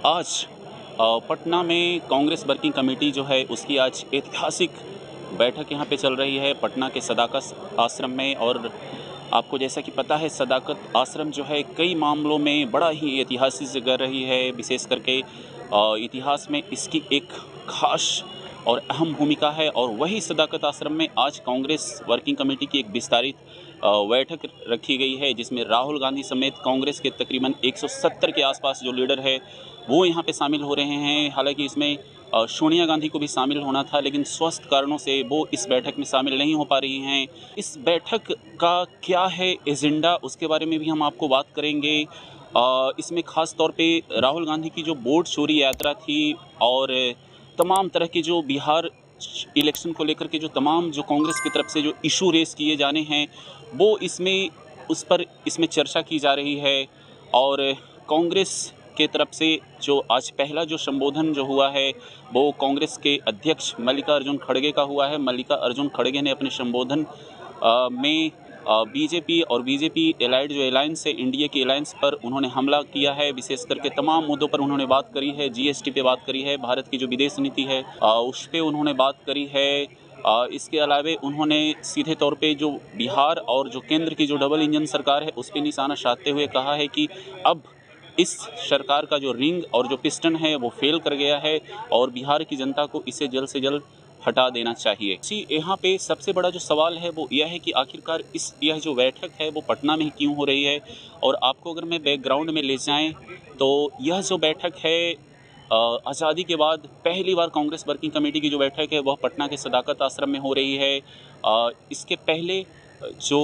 आज पटना में Congress working committee जो है उसकी आज ऐतिहासिक बैठक यहाँ पे चल रही है पटना के सदाकत आश्रम में। और आपको जैसा कि पता है सदाकत आश्रम जो है कई मामलों में बड़ा ही ऐतिहासिक जगह रही है। विशेष करके इतिहास में इसकी एक खास और अहम भूमिका है। और वही सदाकत आश्रम में आज कांग्रेस वर्किंग कमेटी की एक विस्तारित बैठक रखी गई है, जिसमें राहुल गांधी समेत कांग्रेस के तकरीबन 170 के आसपास जो लीडर है वो यहाँ पे शामिल हो रहे हैं। हालांकि इसमें सोनिया गांधी को भी शामिल होना था, लेकिन स्वास्थ्य कारणों से वो इस बैठक में शामिल नहीं हो पा रही हैं। इस बैठक का क्या है एजेंडा, उसके बारे में भी हम आपको बात करेंगे। इसमें ख़ास तौर पे राहुल गांधी की जो वोट चोरी यात्रा थी और तमाम तरह के जो बिहार इलेक्शन को लेकर के जो तमाम जो कांग्रेस की तरफ से जो इशू रेस किए जाने हैं वो इसमें चर्चा की जा रही है। और कांग्रेस के तरफ से जो आज पहला जो संबोधन जो हुआ है वो कांग्रेस के अध्यक्ष मल्लिकार्जुन खड़गे का हुआ है। मल्लिकार्जुन खड़गे ने अपने संबोधन में बीजेपी और बीजेपी एलाइड जो अलायंस है, इंडिया की अलायंस पर उन्होंने हमला किया है। विशेष करके तमाम मुद्दों पर उन्होंने बात करी है। जीएसटी पे बात करी है, भारत की जो विदेश नीति है उस पर उन्होंने बात करी है। इसके अलावा उन्होंने सीधे तौर पे जो बिहार और जो केंद्र की जो डबल इंजन सरकार है उस पर निशाना साधते हुए कहा है कि अब इस सरकार का जो रिंग और जो पिस्टन है वो फेल कर गया है और बिहार की जनता को इसे जल्द से जल्द हटा देना चाहिए। यहाँ पे सबसे बड़ा जो सवाल है वो यह है कि आखिरकार यह जो बैठक है वो पटना में ही क्यों हो रही है। और आपको अगर मैं बैकग्राउंड में ले जाएं तो यह जो बैठक है आज़ादी के बाद पहली बार कांग्रेस वर्किंग कमेटी की जो बैठक है वह पटना के सदाकत आश्रम में हो रही है। इसके पहले जो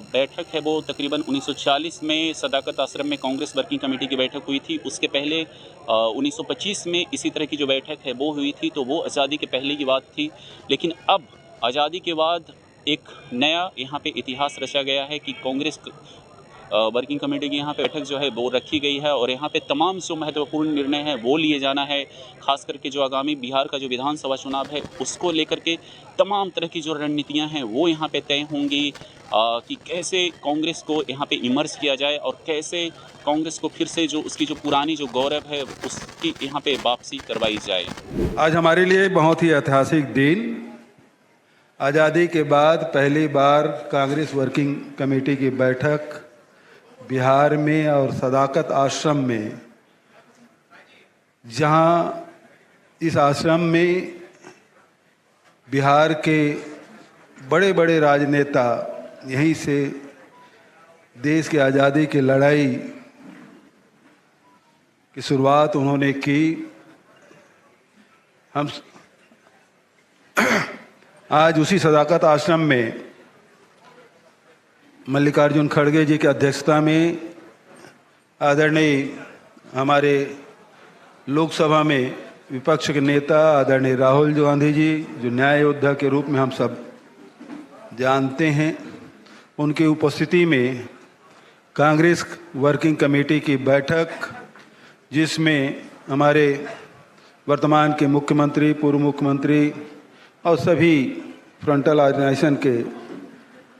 बैठक है वो तकरीबन 1940 में सदाकत आश्रम में कांग्रेस वर्किंग कमेटी की बैठक हुई थी। उसके पहले 1925 में इसी तरह की जो बैठक है वो हुई थी, तो वो आज़ादी के पहले की बात थी। लेकिन अब आज़ादी के बाद एक नया यहाँ पे इतिहास रचा गया है कि कांग्रेस वर्किंग कमेटी की यहाँ पे बैठक जो है वो रखी गई है और यहाँ पे तमाम जो महत्वपूर्ण निर्णय हैं वो लिए जाना है। खास करके जो आगामी बिहार का जो विधानसभा चुनाव है उसको लेकर के तमाम तरह की जो रणनीतियाँ हैं वो यहाँ पे तय होंगी कि कैसे कांग्रेस को यहाँ पे इमर्ज किया जाए और कैसे कांग्रेस को फिर से जो उसकी जो पुरानी जो गौरव है उसकी यहाँ पे वापसी करवाई जाए। आज हमारे लिए बहुत ही ऐतिहासिक दिन, आज़ादी के बाद पहली बार कांग्रेस वर्किंग कमेटी की बैठक बिहार में और सदाकत आश्रम में, जहां इस आश्रम में बिहार के बड़े बड़े राजनेता यहीं से देश की आज़ादी की लड़ाई की शुरुआत उन्होंने की। हम आज उसी सदाकत आश्रम में मल्लिकार्जुन खड़गे जी की अध्यक्षता में आदरणीय हमारे लोकसभा में विपक्ष के नेता आदरणीय राहुल गांधी जी, जो न्याय योद्धा के रूप में हम सब जानते हैं, उनकी उपस्थिति में कांग्रेस वर्किंग कमेटी की बैठक, जिसमें हमारे वर्तमान के मुख्यमंत्री, पूर्व मुख्यमंत्री और सभी फ्रंटल ऑर्गेनाइजेशन के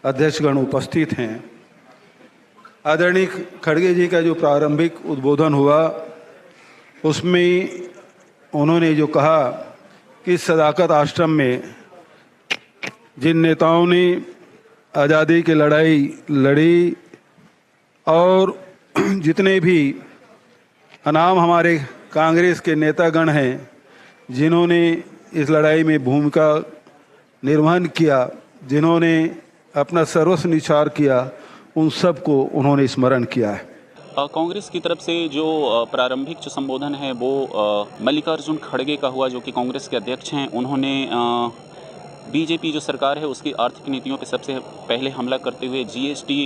अध्यक्षगण उपस्थित हैं। आदरणीय खड़गे जी का जो प्रारंभिक उद्बोधन हुआ उसमें उन्होंने जो कहा कि सदाकत आश्रम में जिन नेताओं ने आज़ादी की लड़ाई लड़ी और जितने भी अनाम हमारे कांग्रेस के नेतागण हैं जिन्होंने इस लड़ाई में भूमिका निर्वहन किया, जिन्होंने अपना सर्वस्व निछावर किया, उन सब को उन्होंने स्मरण किया है। कांग्रेस की तरफ से जो प्रारंभिक जो संबोधन है वो मल्लिकार्जुन खड़गे का हुआ, जो कि कांग्रेस के अध्यक्ष हैं। उन्होंने बीजेपी जो सरकार है उसकी आर्थिक नीतियों पे सबसे पहले हमला करते हुए जीएसटी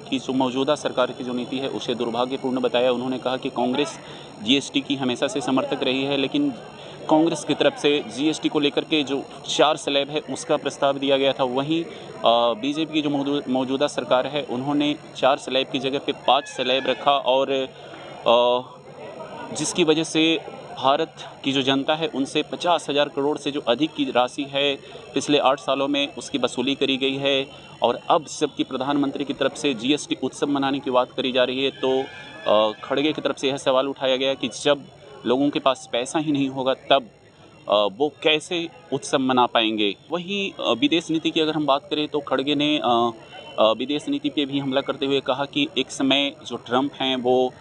की जो मौजूदा सरकार की जो नीति है उसे दुर्भाग्यपूर्ण बताया। उन्होंने कहा कि कांग्रेस जीएसटी की हमेशा से समर्थक रही है, लेकिन कांग्रेस की तरफ से जीएसटी को लेकर के जो 4 स्लैब है उसका प्रस्ताव दिया गया था। वहीं बीजेपी की जो मौजूदा सरकार है उन्होंने 4 स्लैब की जगह पे 5 स्लैब रखा और जिसकी वजह से भारत की जो जनता है उनसे 50,000 करोड़ से जो अधिक की राशि है पिछले 8 सालों में उसकी वसूली करी गई है। और अब जबकि प्रधानमंत्री की तरफ से जीएसटी उत्सव मनाने की बात करी जा रही है, तो खड़गे की तरफ से यह सवाल उठाया गया कि जब लोगों के पास पैसा ही नहीं होगा तब वो कैसे उत्सव मना पाएंगे। वहीं विदेश नीति की अगर हम बात करें तो खड़गे ने विदेश नीति पे भी हमला करते हुए कहा कि एक समय जो ट्रंप हैं वो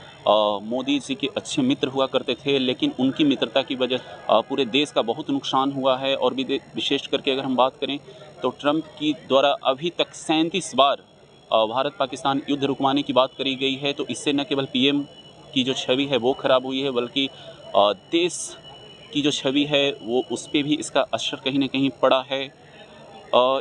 मोदी जी के अच्छे मित्र हुआ करते थे, लेकिन उनकी मित्रता की वजह पूरे देश का बहुत नुकसान हुआ है। और विशेष करके अगर हम बात करें तो ट्रंप की द्वारा अभी तक 37 बार भारत पाकिस्तान युद्ध रुकवाने की बात करी गई है। तो इससे न केवल पीएम की जो छवि है वो खराब हुई है, बल्कि देश की जो छवि है वो उस पर भी इसका असर कहीं ना कहीं पड़ा है।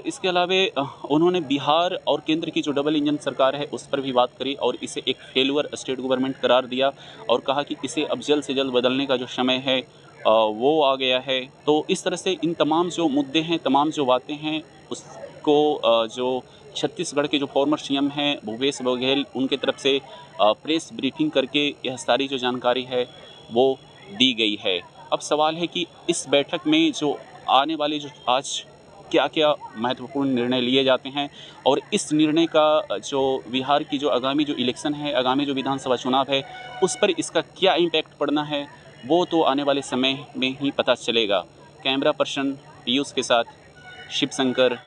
इसके अलावा उन्होंने बिहार और केंद्र की जो डबल इंजन सरकार है उस पर भी बात करी और इसे एक फेलुअर स्टेट गवर्नमेंट करार दिया और कहा कि इसे अब जल्द से जल्द बदलने का जो समय है वो आ गया है। तो इस तरह से इन तमाम जो मुद्दे हैं, तमाम जो बातें हैं, उसको जो छत्तीसगढ़ के जो फॉर्मर सीएम हैं भूपेश बघेल, उनके तरफ से प्रेस ब्रीफिंग करके यह सारी जो जानकारी है वो दी गई है। अब सवाल है कि इस बैठक में जो आने वाले जो आज क्या क्या महत्वपूर्ण निर्णय लिए जाते हैं और इस निर्णय का जो बिहार की जो आगामी जो इलेक्शन है, आगामी जो विधानसभा चुनाव है, उस पर इसका क्या इम्पैक्ट पड़ना है वो तो आने वाले समय में ही पता चलेगा। कैमरा पर्सन पीयूष के साथ शिव शंकर।